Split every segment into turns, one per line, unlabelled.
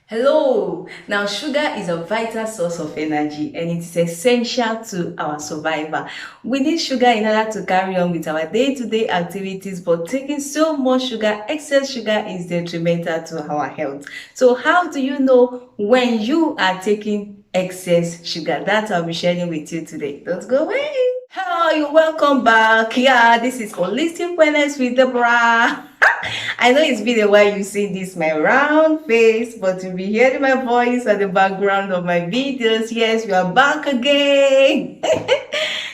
Hello! Now, sugar is a vital source of energy and it is essential to our survival. We need sugar in order to carry on with our day-to-day activities, but taking so much sugar, excess sugar, is detrimental to our health. So, how do you know when you are taking excess sugar? That I'll be sharing with you today. Don't go away! Hello, you're welcome back. Yeah, this is Holistic Wellness with Deborah. I know it's been a while you've seen this, my round face, but you'll be hearing my voice at the background of my videos. Yes, we are back again.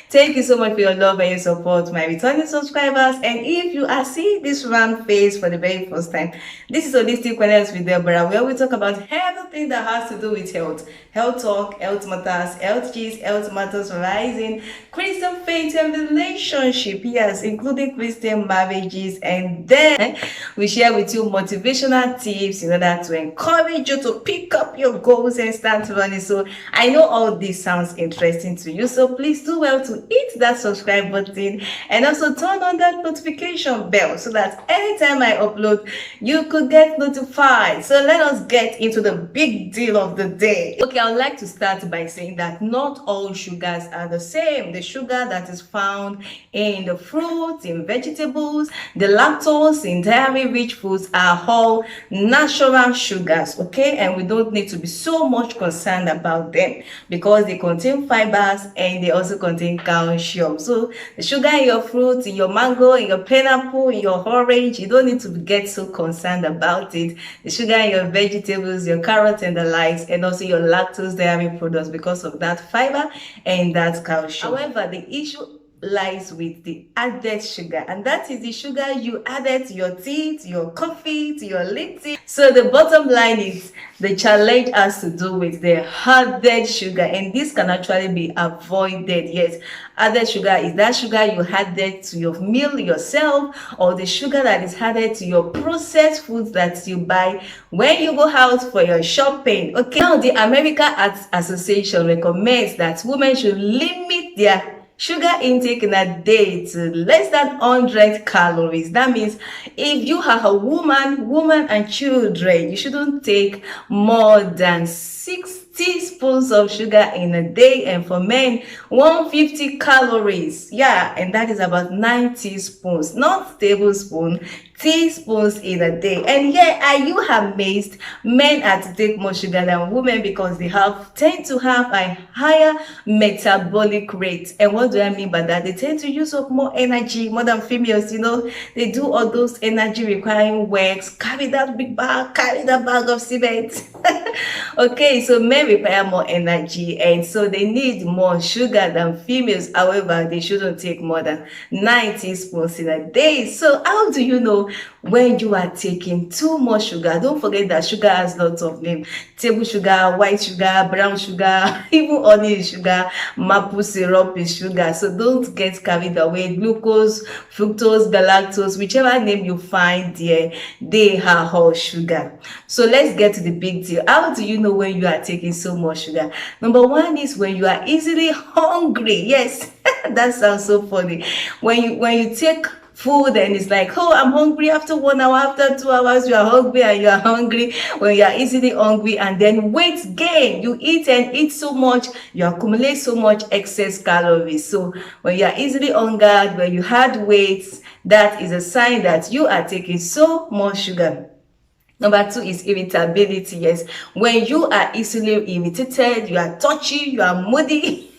Thank you so much for your love and your support, my returning subscribers. And if you are seeing this round face for the very first time, this is Holistic Wellness with Deborah, where we talk about everything that has to do with health. Health talk, health matters, health gist, health matters rising, Christian faith and relationship, yes, including Christian marriages. And then we share with you motivational tips in order to encourage you to pick up your goals and start running. So I know all this sounds interesting to you, so please do well to hit that subscribe button and also turn on that notification bell so that anytime I upload, you could get notified. So let us get into the big deal of the day. Okay, I would like to start by saying that not all sugars are the same. The sugar that is found in the fruits, in vegetables, the lactose in dairy-rich foods are all natural sugars, okay? And we don't need to be so much concerned about them because they contain fibers and they also contain calcium. So the sugar in your fruit, in your mango, in your pineapple, in your orange, you don't need to get so concerned about it. The sugar in your vegetables, your carrots and the likes, and also your lactose dairy products because of that fiber and that calcium. However, the issue lies with the added sugar, and that is the sugar you added to your tea, to your coffee, to your lipton. So the bottom line is the challenge has to do with the added sugar, and this can actually be avoided. Yes, added sugar is that sugar you added to your meal yourself, or the sugar that is added to your processed foods that you buy when you go out for your shopping. Okay, now the American Heart Association recommends that women should limit their sugar intake in a day to less than 100 calories. That means if you are a woman and children, you shouldn't take more than 6 teaspoons of sugar in a day, and for men 150 calories. Yeah, and that is about 9 teaspoons, not tablespoons, teaspoons in a day. And yeah, are you amazed? Men are to take more sugar than women because they tend to have a higher metabolic rate. And what do I mean by that? They tend to use up more energy more than females. You know, they do all those energy requiring works, carry that big bag, carry that bag of cement. Okay, so men require more energy and so they need more sugar than females. However, they shouldn't take more than 9 teaspoons in a day. So how do you know when you are taking too much sugar? Don't forget that sugar has lots of names: table sugar, white sugar, brown sugar, even honey sugar, maple syrup is sugar. So don't get carried away. Glucose, fructose, galactose, whichever name you find there, they are all sugar. So let's get to the big deal. How do you know when you are taking so much sugar? Number one is when you are easily hungry. Yes, that sounds so funny. When you take food and it's like, oh, I'm hungry. After 1 hour, after 2 hours, you are hungry and you are hungry. When you are easily hungry, and then weight gain, you eat and eat so much, you accumulate so much excess calories. So when you are easily hungered, when you had weight, that is a sign that you are taking so much sugar. Number 2 is irritability. Yes, when you are easily irritated, you are touchy, you are moody.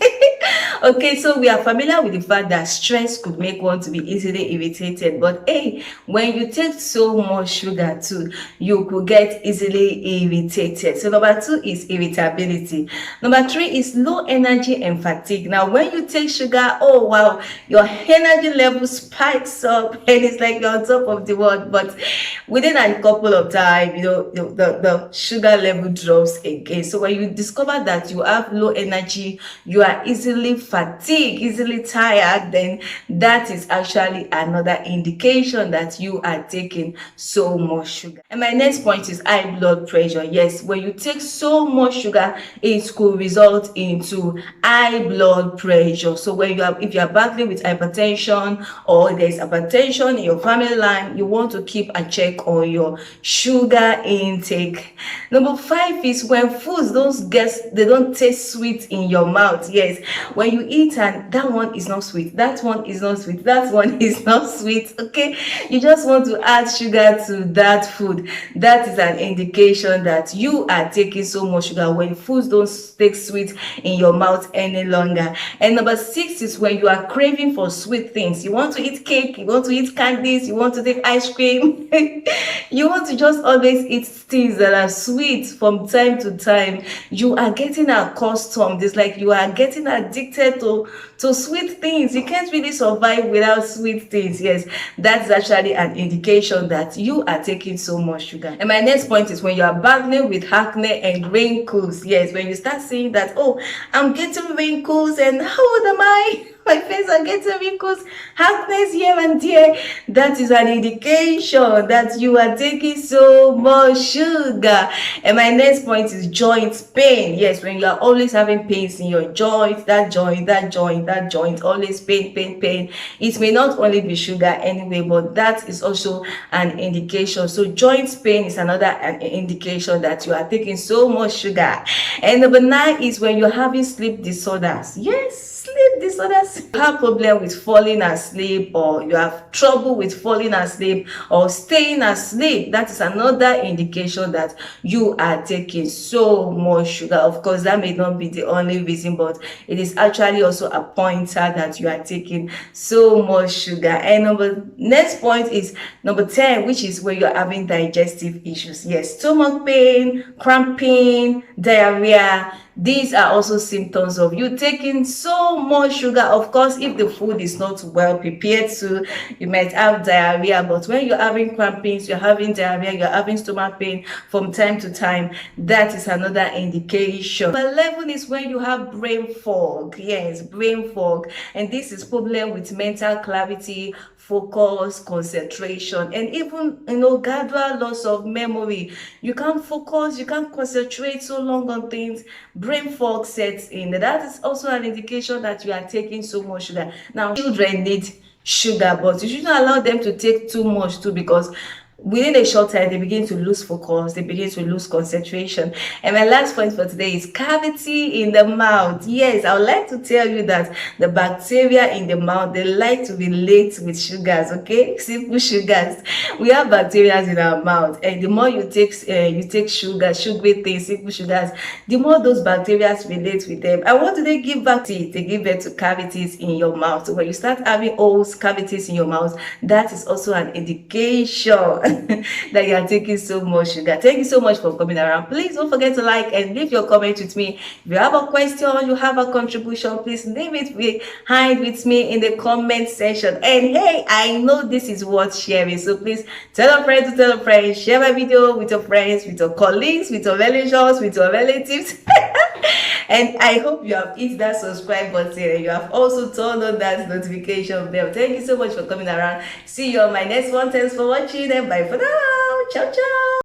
Okay, so we are familiar with the fact that stress could make one to be easily irritated. But hey, when you take so much sugar too, you could get easily irritated. So number 2 is irritability. Number 3 is low energy and fatigue. Now, when you take sugar, oh wow, your energy level spikes up and it's like you're on top of the world. But within a couple of time, you know, the sugar level drops again. So when you discover that you have low energy, you are easily fatigued, easily tired, then that is actually another indication that you are taking so much sugar. And my next point is high blood pressure. Yes, when you take so much sugar, it could result into high blood pressure. So when if you are battling with hypertension, or there's hypertension in your family line, you want to keep a check on your sugar intake. Number 5 is when foods don't taste sweet in your mouth. Yes, when you eat and that one is not sweet, that one is not sweet, that one is not sweet, okay, you just want to add sugar to that food. That is an indication that you are taking so much sugar, when foods don't taste sweet in your mouth any longer. And number 6 is when you are craving for sweet things. You want to eat cake, you want to eat candies, you want to take ice cream. You want to just always eat things that are sweet from time to time. You are getting accustomed. It's like you are getting addicted to sweet things. You can't really survive without sweet things. Yes, that's actually an indication that you are taking so much sugar. And my next point is when you are battling with acne and wrinkles. Yes, when you start seeing that, oh, I'm getting wrinkles, and how old am I? My face are getting wrinkles, acne here and there. That is an indication that you are taking so much sugar. And my next point is joint pain. Yes, when you are always having pains in your joint, that joint, always pain. It may not only be sugar anyway, but that is also an indication. So joint pain is another indication that you are taking so much sugar. And number 9 is when you're having sleep disorders. Yes, sleep disorders. You have problem with falling asleep, or you have trouble with falling asleep or staying asleep. That is another indication that you are taking so much sugar. Of course, that may not be the only reason, but it is actually also a pointer that you are taking so much sugar. And next point is number 10, which is when you're having digestive issues. Yes, stomach pain, cramping, diarrhea. These are also symptoms of you taking so much sugar. Of course, if the food is not well prepared, so you might have diarrhea. But when you're having crampings, you're having diarrhea, you're having stomach pain from time to time, that is another indication. Number 11 is when you have brain fog. Yes, brain fog. And this is problem with mental clarity, focus, concentration, and even gradual loss of memory. You can't focus, you can't concentrate so long on things. Brain fog sets in. That is also an indication that you are taking so much sugar. Now, children need sugar, but you shouldn't allow them to take too much too, because within a short time, they begin to lose focus, they begin to lose concentration. And my last point for today is cavity in the mouth. Yes, I would like to tell you that the bacteria in the mouth, they like to relate with sugars, okay? Simple sugars. We have bacteria in our mouth, and the more you take sugar, sugary things, simple sugars, the more those bacteria relate with them. And what do they give back to? They give birth to cavities in your mouth. So when you start having holes, cavities in your mouth, that is also an indication that you are taking so much sugar. Thank you so much for coming around. Please don't forget to like and leave your comment with me. If you have a question, you have a contribution, please leave it behind with me in the comment section. And hey, I know this is worth sharing, so please tell a friend to tell a friend. Share my video with your friends, with your colleagues, with your relations, with your relatives. And I hope you have hit that subscribe button and you have also turned on that notification bell. Thank you so much for coming around. See you on my next one. Thanks for watching and bye for now. Ciao, ciao.